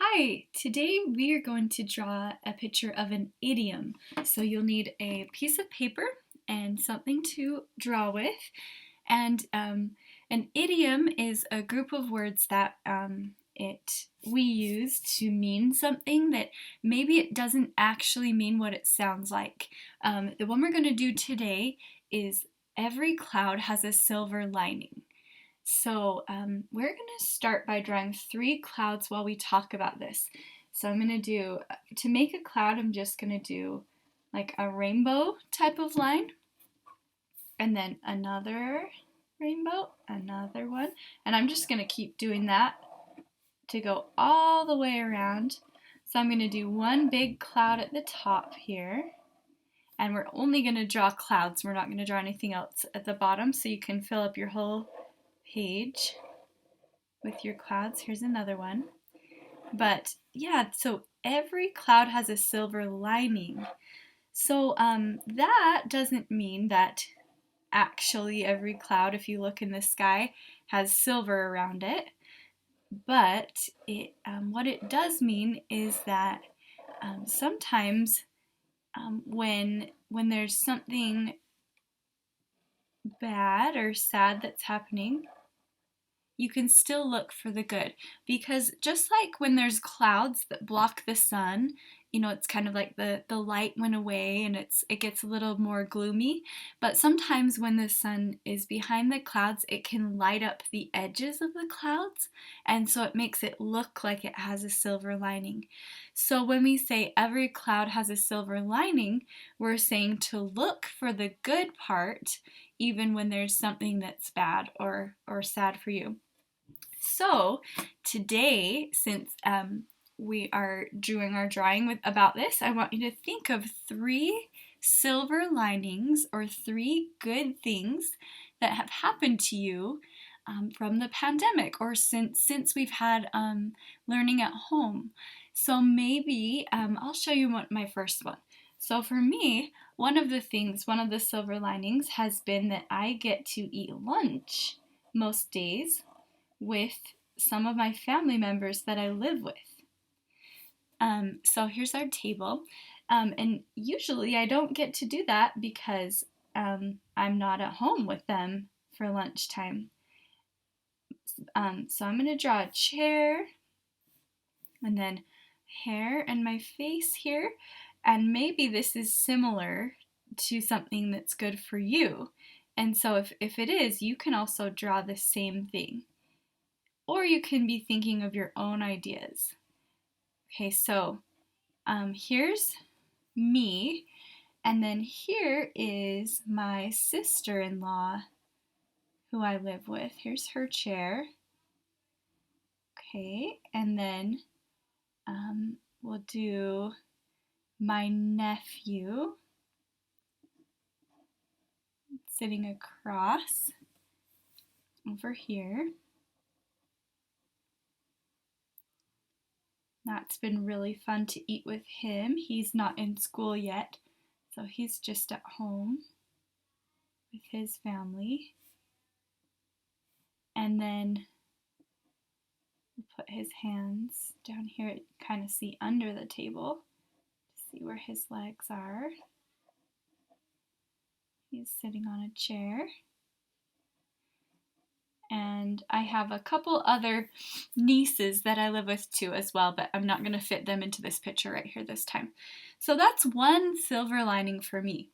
Hi, today we are going to draw a picture of an idiom. So you'll need a piece of paper and something to draw with. And an idiom is a group of words that we use to mean something that maybe it doesn't actually mean what it sounds like. The one we're going to do today is every cloud has a silver lining. So we're going to start by drawing three clouds while we talk about this. So I'm going to do, to make a cloud, I'm just going to do like a rainbow type of line, and then another rainbow, another one, and I'm just going to keep doing that to go all the way around. So I'm going to do one big cloud at the top here, and we're only going to draw clouds. We're not going to draw anything else at the bottom, so you can fill up your whole page with your clouds. Here's another one. But yeah, so every cloud has a silver lining. So that doesn't mean that actually every cloud, if you look in the sky, has silver around it. But what it does mean is that sometimes when there's something bad or sad that's happening, you can still look for the good, because just like when there's clouds that block the sun, it's kind of like the light went away and it gets a little more gloomy. But sometimes when the sun is behind the clouds, it can light up the edges of the clouds, and so it makes it look like it has a silver lining. So when we say every cloud has a silver lining, we're saying to look for the good part even when there's something that's bad or sad for you. So today, since we are doing our drawing about this, I want you to think of three silver linings or three good things that have happened to you from the pandemic, or since we've had learning at home. So maybe I'll show you my first one. So for me, one of the silver linings has been that I get to eat lunch most days with some of my family members that I live with. So here's our table. And usually I don't get to do that because I'm not at home with them for lunchtime. So I'm going to draw a chair and then hair and my face here. And maybe this is similar to something that's good for you. And so if it is, you can also draw the same thing. Or you can be thinking of your own ideas. Okay, so here's me, and then here is my sister-in-law who I live with. Here's her chair. Okay, and then we'll do my nephew sitting across over here. That's been really fun to eat with him. He's not in school yet, so he's just at home with his family. And then we'll put his hands down here to kind of see under the table to see where his legs are. He's sitting on a chair. And I have a couple other nieces that I live with too as well, but I'm not going to fit them into this picture right here this time. So that's one silver lining for me.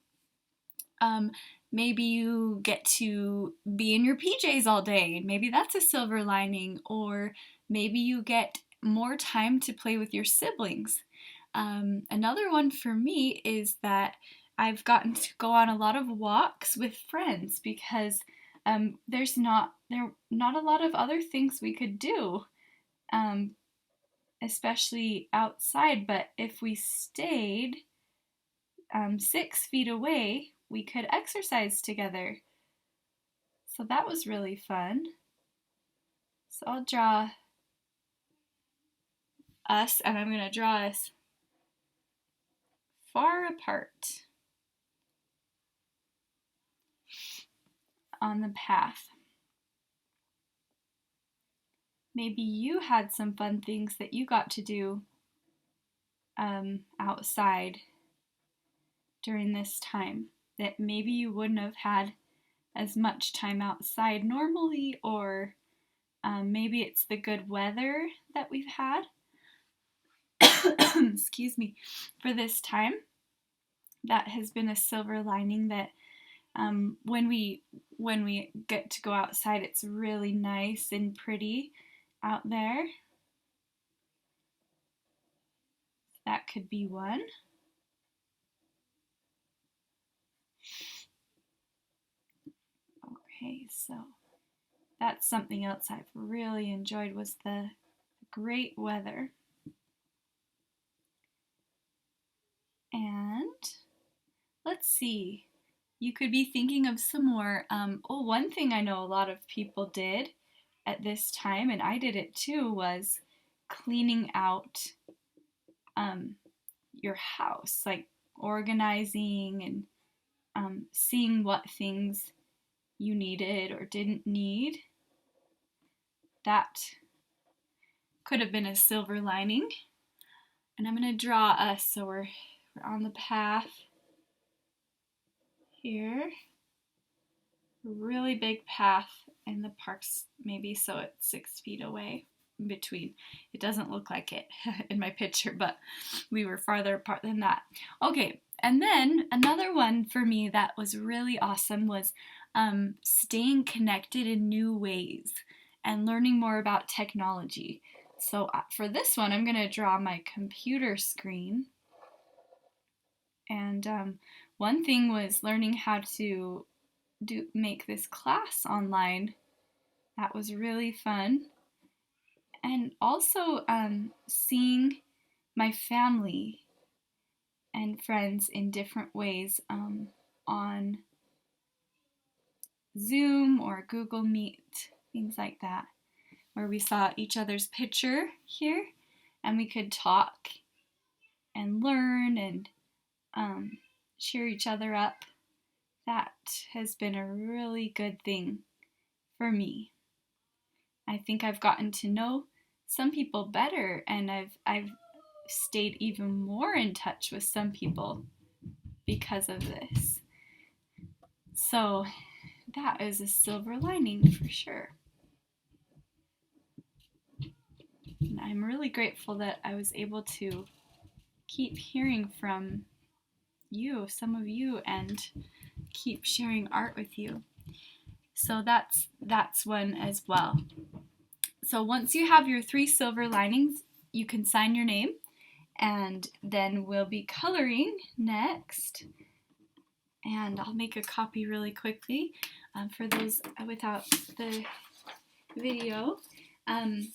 Maybe you get to be in your PJs all day. Maybe that's a silver lining. Or maybe you get more time to play with your siblings. Another one for me is that I've gotten to go on a lot of walks with friends because there's not a lot of other things we could do, especially outside. But if we stayed 6 feet away, we could exercise together. So that was really fun. So I'll draw us, and I'm going to draw us far apart on the path. maybe you had some fun things that you got to do outside during this time that maybe you wouldn't have had as much time outside normally, or maybe it's the good weather that we've had excuse me, for this time. That has been a silver lining, that when we get to go outside, it's really nice and pretty out there. That could be one. Okay, so that's something else I've really enjoyed, was the great weather. And let's see, you could be thinking of some more. One thing I know a lot of people did at this time, and I did it too, was cleaning out your house, like organizing and seeing what things you needed or didn't need. That could have been a silver lining. And I'm going to draw us, so we're on the path here. A really big path, and the park's maybe so it's 6 feet away in between. It doesn't look like it in my picture, but we were farther apart than that. Okay, and then another one for me that was really awesome was staying connected in new ways and learning more about technology. So for this one, I'm going to draw my computer screen. And one thing was learning how to make this class online. That was really fun. And also seeing my family and friends in different ways on Zoom or Google Meet, things like that, where we saw each other's picture here and we could talk and learn and cheer each other up. That has been a really good thing for me. I think I've gotten to know some people better, and I've stayed even more in touch with some people because of this. So that is a silver lining for sure. And I'm really grateful that I was able to keep hearing from you, some of you, and keep sharing art with you. So that's one as well. So once you have your 3 silver linings, you can sign your name, and then we'll be coloring next. And I'll make a copy really quickly for those without the video. I'm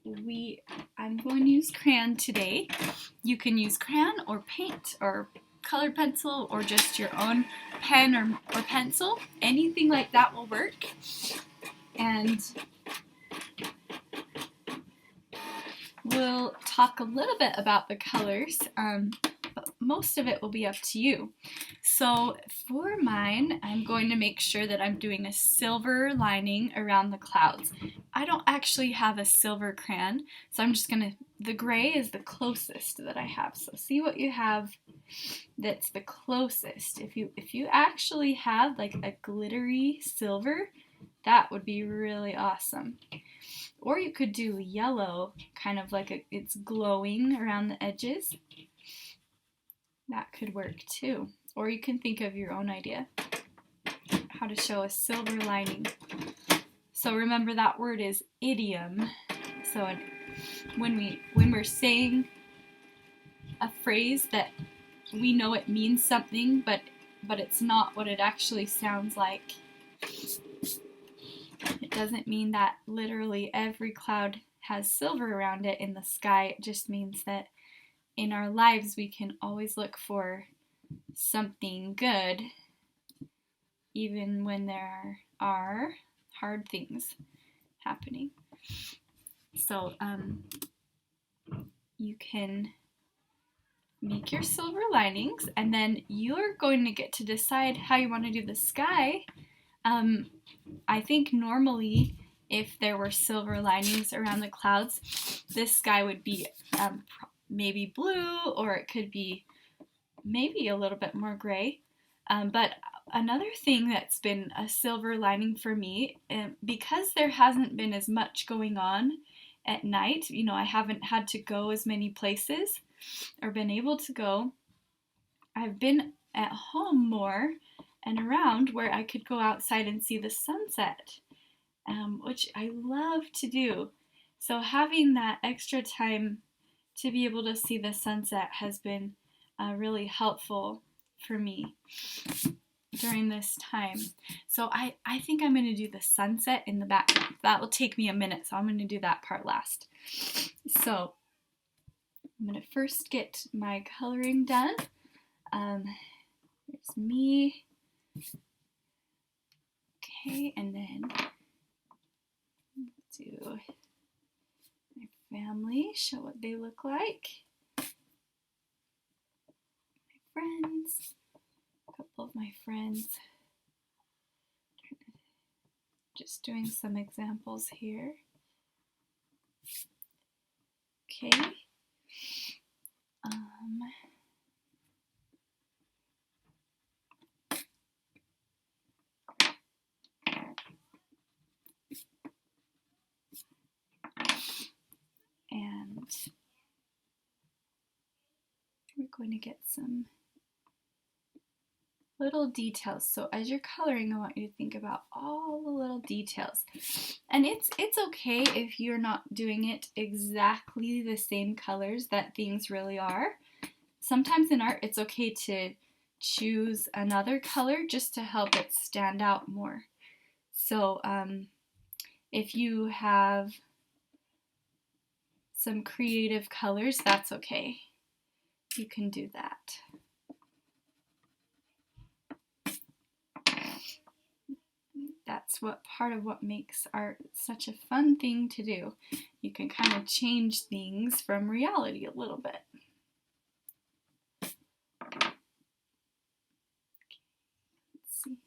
going to use crayon today. You can use crayon or paint or colored pencil or just your own pen or pencil. Anything like that will work. And we'll talk a little bit about the colors, but most of it will be up to you. So for mine, I'm going to make sure that I'm doing a silver lining around the clouds. I don't actually have a silver crayon, so I'm just gonna, the gray is the closest that I have. So see what you have that's the closest. If you actually have like a glittery silver, that would be really awesome. Or you could do yellow, kind of like it's glowing around the edges. That could work too. Or you can think of your own idea how to show a silver lining. So remember, that word is idiom. So when we're saying a phrase that we know it means something, but it's not what it actually sounds like. It doesn't mean that literally every cloud has silver around it in the sky. It just means that in our lives we can always look for something good, even when there are hard things happening. So you can make your silver linings, and then you're going to get to decide how you want to do the sky. I think normally if there were silver linings around the clouds, this sky would be maybe blue, or it could be maybe a little bit more gray. But another thing that's been a silver lining for me, because there hasn't been as much going on at night, you know, I haven't had to go as many places or been able to go. I've been at home more and around where I could go outside and see the sunset, which I love to do. So having that extra time to be able to see the sunset has been really helpful for me during this time. So I think I'm going to do the sunset in the background. That will take me a minute, so I'm going to do that part last. So I'm going to first get my coloring done. There's me. Okay, and then do my family, show what they look like. My friends, a couple of my friends. Just doing some examples here. Okay. And we're going to get some little details. So as you're coloring, I want you to think about all the little details. And it's okay if you're not doing it exactly the same colors that things really are. Sometimes in art, it's okay to choose another color just to help it stand out more. So if you have some creative colors, that's okay. You can do that. That's what part of what makes art such a fun thing to do. You can kind of change things from reality a little bit. Let's see.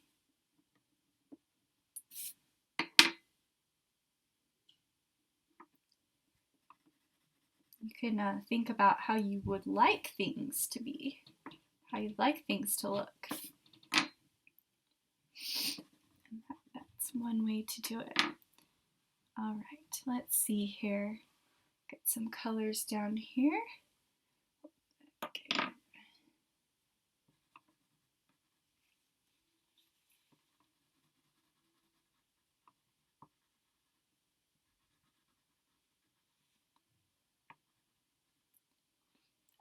You can think about how you would like things to be, how you'd like things to look. And that's one way to do it. All right, let's see here. Get some colors down here. Okay.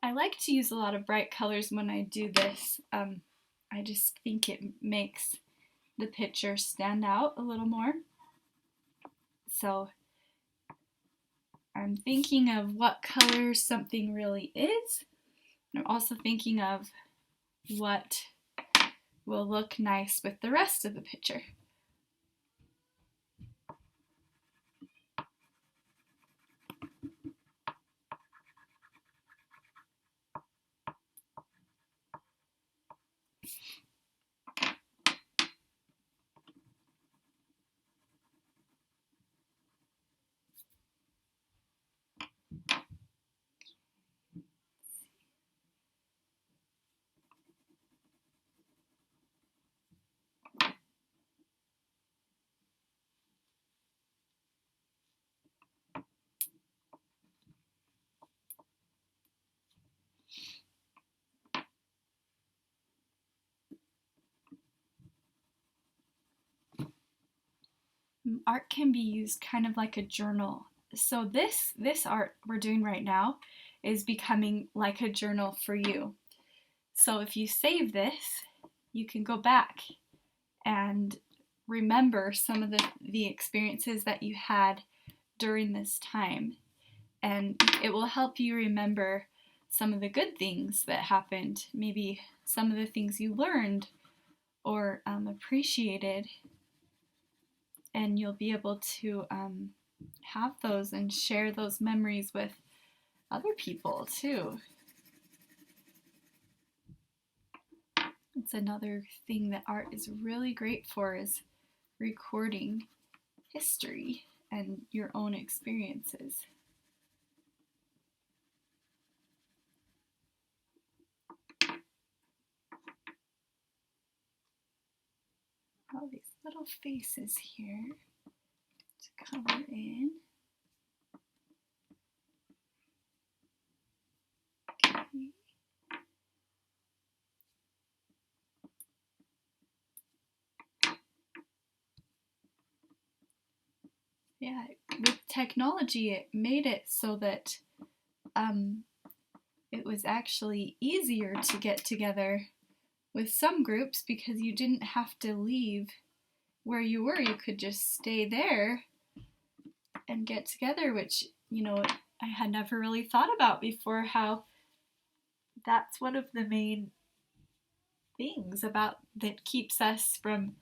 I like to use a lot of bright colors when I do this. I just think it makes the picture stand out a little more. So I'm thinking of what color something really is. I'm also thinking of what will look nice with the rest of the picture. Art can be used kind of like a journal. So this art we're doing right now is becoming like a journal for you. So if you save this, you can go back and remember some of the experiences that you had during this time. And it will help you remember some of the good things that happened, maybe some of the things you learned or appreciated, and you'll be able to have those and share those memories with other people too. It's another thing that art is really great for, is recording history and your own experiences. All these little faces here to color in. Okay. Yeah, with technology, it made it so that it was actually easier to get together with some groups because you didn't have to leave where you were. You could just stay there and get together, which, you know, I had never really thought about before, how that's one of the main things about that keeps us from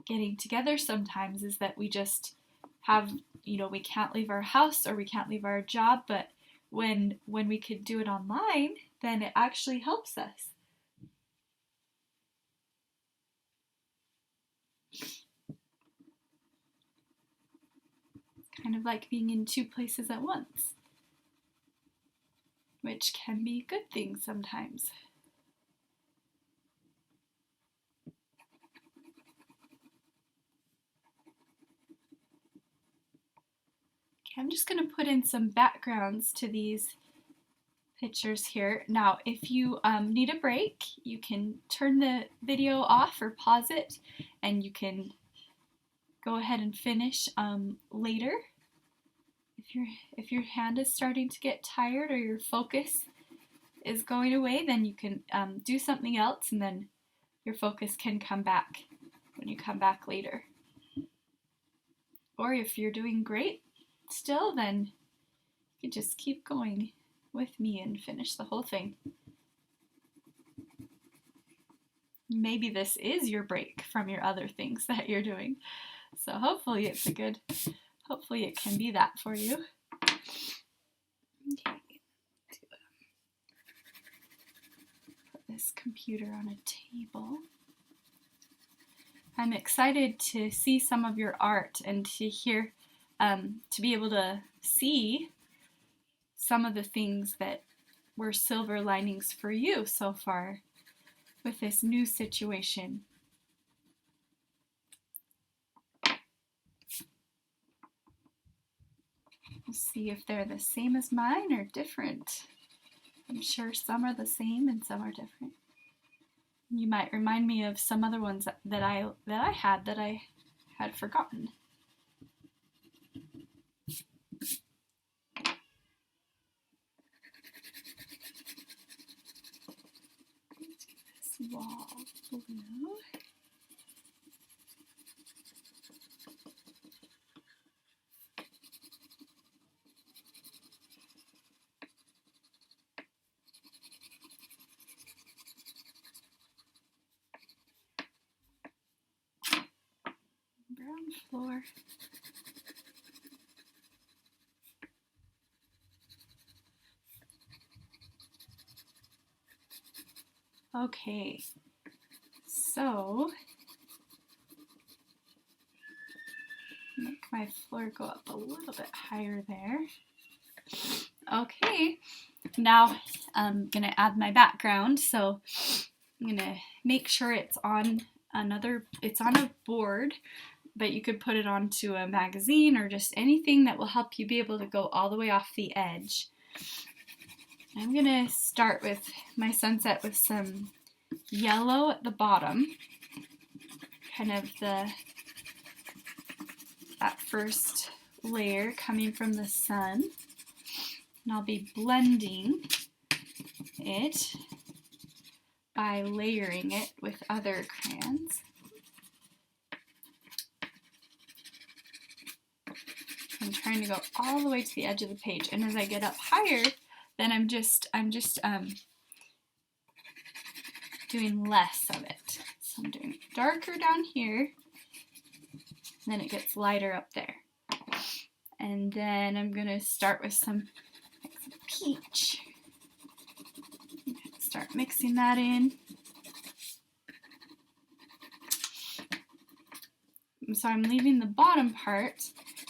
getting together sometimes, is that we just have, you know, we can't leave our house or we can't leave our job, but when we could do it online, then it actually helps us. Kind of like being in two places at once, which can be good things sometimes. Okay, I'm just going to put in some backgrounds to these pictures here. Now, if you need a break, you can turn the video off or pause it, and you can go ahead and finish later. If your hand is starting to get tired or your focus is going away, then you can do something else, and then your focus can come back when you come back later. Or if you're doing great still, then you can just keep going with me and finish the whole thing. Maybe this is your break from your other things that you're doing. So hopefully it can be that for you. Okay. Put this computer on a table. I'm excited to see some of your art and to hear, to be able to see some of the things that were silver linings for you so far with this new situation. We'll see if they're the same as mine or different. I'm sure some are the same and some are different. You might remind me of some other ones that I had forgotten. This wall blue. Brown floor. Okay, so make my floor go up a little bit higher there. Okay, now I'm gonna add my background. So I'm gonna make sure it's on a board, but you could put it onto a magazine or just anything that will help you be able to go all the way off the edge. I'm gonna start with my sunset with some yellow at the bottom, kind of that first layer coming from the sun, and I'll be blending it by layering it with other crayons. I'm trying to go all the way to the edge of the page, and as I get up higher, then I'm just doing less of it. So I'm doing darker down here, and then it gets lighter up there. And then I'm gonna start with some peach. Start mixing that in. So I'm leaving the bottom part,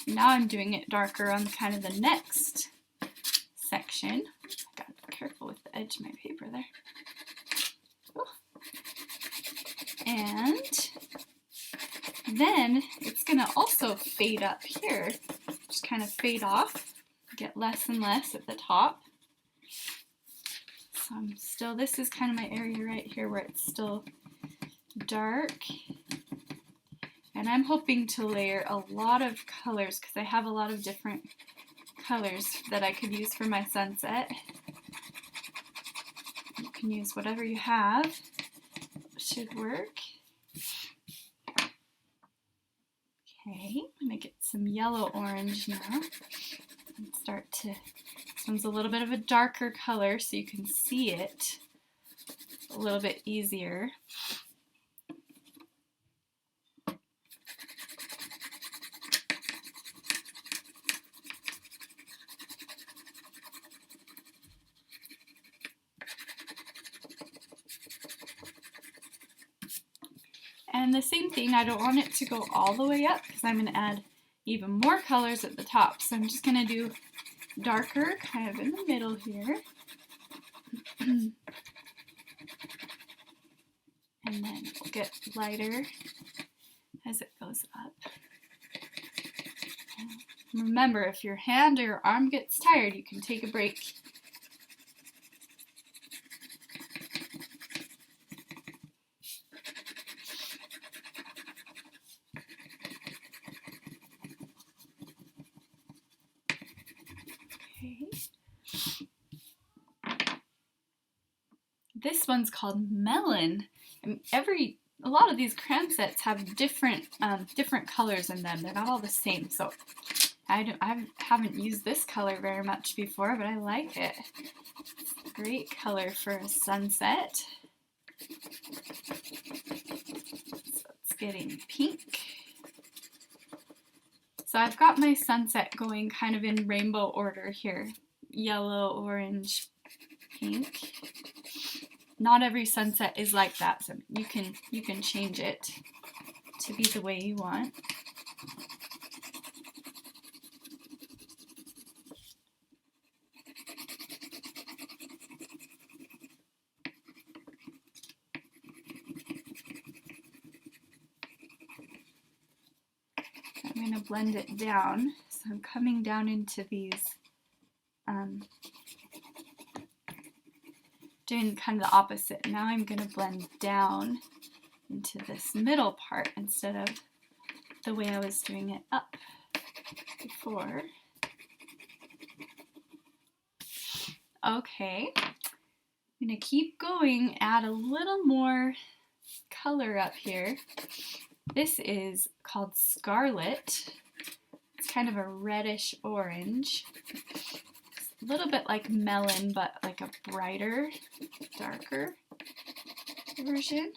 Now I'm doing it darker on kind of the next section. I gotta be careful with the edge of my paper there. Ooh. And then it's gonna also fade up here. Just kind of fade off, get less and less at the top. So I'm still, this is kind of my area right here where it's still dark. And I'm hoping to layer a lot of colors because I have a lot of different colors that I could use for my sunset. You can use whatever you have. It should work. Okay, I'm going to get some yellow orange now and start to, this one's a little bit of a darker color so you can see it a little bit easier. And the same thing, I don't want it to go all the way up because I'm going to add even more colors at the top. So I'm just going to do darker kind of in the middle here. And then we'll get lighter as it goes up. And remember, if your hand or your arm gets tired, you can take a break. This one's called Melon. And a lot of these crayon sets have different colors in them. They're not all the same. So I haven't used this color very much before, but I like it. It's a great color for a sunset. So it's getting pink. So I've got my sunset going kind of in rainbow order here. Yellow, orange, pink. Not every sunset is like that, so you can change it to be the way you want. I'm going to blend it down, so I'm coming down into these doing kind of the opposite. Now I'm going to blend down into this middle part instead of the way I was doing it up before. Okay, I'm going to keep going, add a little more color up here. This is called Scarlet. It's kind of a reddish orange. A little bit like melon, but like a brighter, darker version.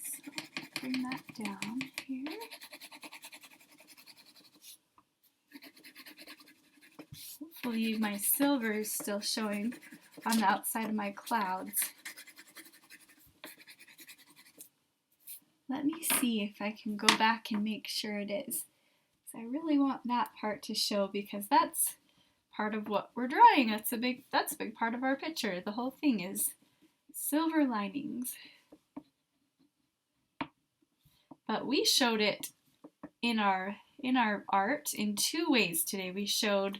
So bring that down here. Hopefully my silver is still showing on the outside of my clouds. Let me see if I can go back and make sure it is. So I really want that part to show because that's part of what we're drawing. That's a big part of our picture. The whole thing is silver linings. But we showed it in our art in two ways today. We showed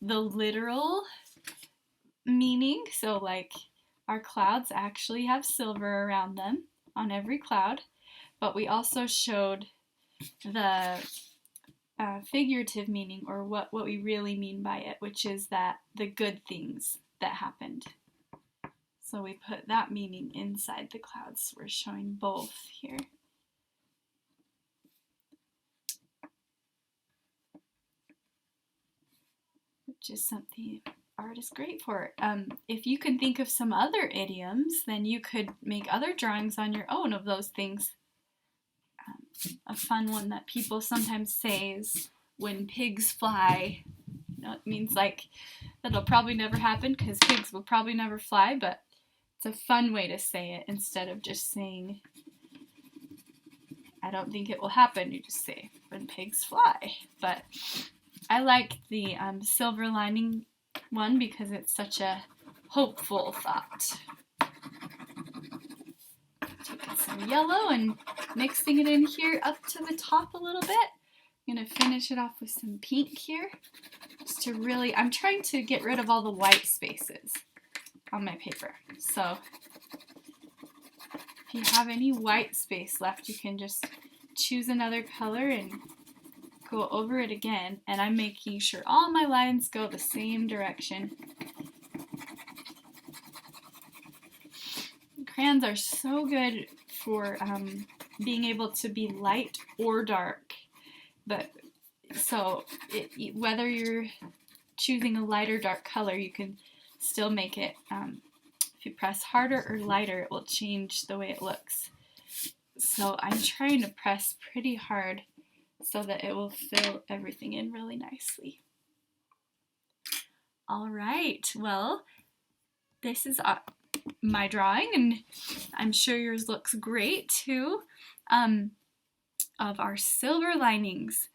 the literal meaning, so like our clouds actually have silver around them on every cloud, but we also showed the figurative meaning, or what we really mean by it, which is that the good things that happened. So we put that meaning inside the clouds. We're showing both here. Which is something art is great for. If you can think of some other idioms, then you could make other drawings on your own of those things. A fun one that people sometimes say is, when pigs fly. You know, it means like that'll probably never happen because pigs will probably never fly, but It's a fun way to say it instead of just saying, I don't think it will happen. You just say, when pigs fly. But I like the silver lining one because it's such a hopeful thought. Taking some yellow and mixing it in here up to the top a little bit. I'm going to finish it off with some pink here. Just to really, I'm trying to get rid of all the white spaces on my paper. So if you have any white space left, you can just choose another color and go over it again. And I'm making sure all my lines go the same direction. Crayons are so good for being able to be light or dark. But so whether you're choosing a light or dark color, you can still make it, if you press harder or lighter, it will change the way it looks. So I'm trying to press pretty hard so that it will fill everything in really nicely. All right, well, this is my drawing, and I'm sure yours looks great too, of our silver linings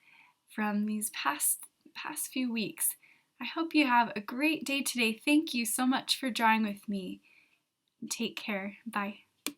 from these past few weeks. I hope you have a great day today. Thank you so much for drawing with me. Take care. Bye.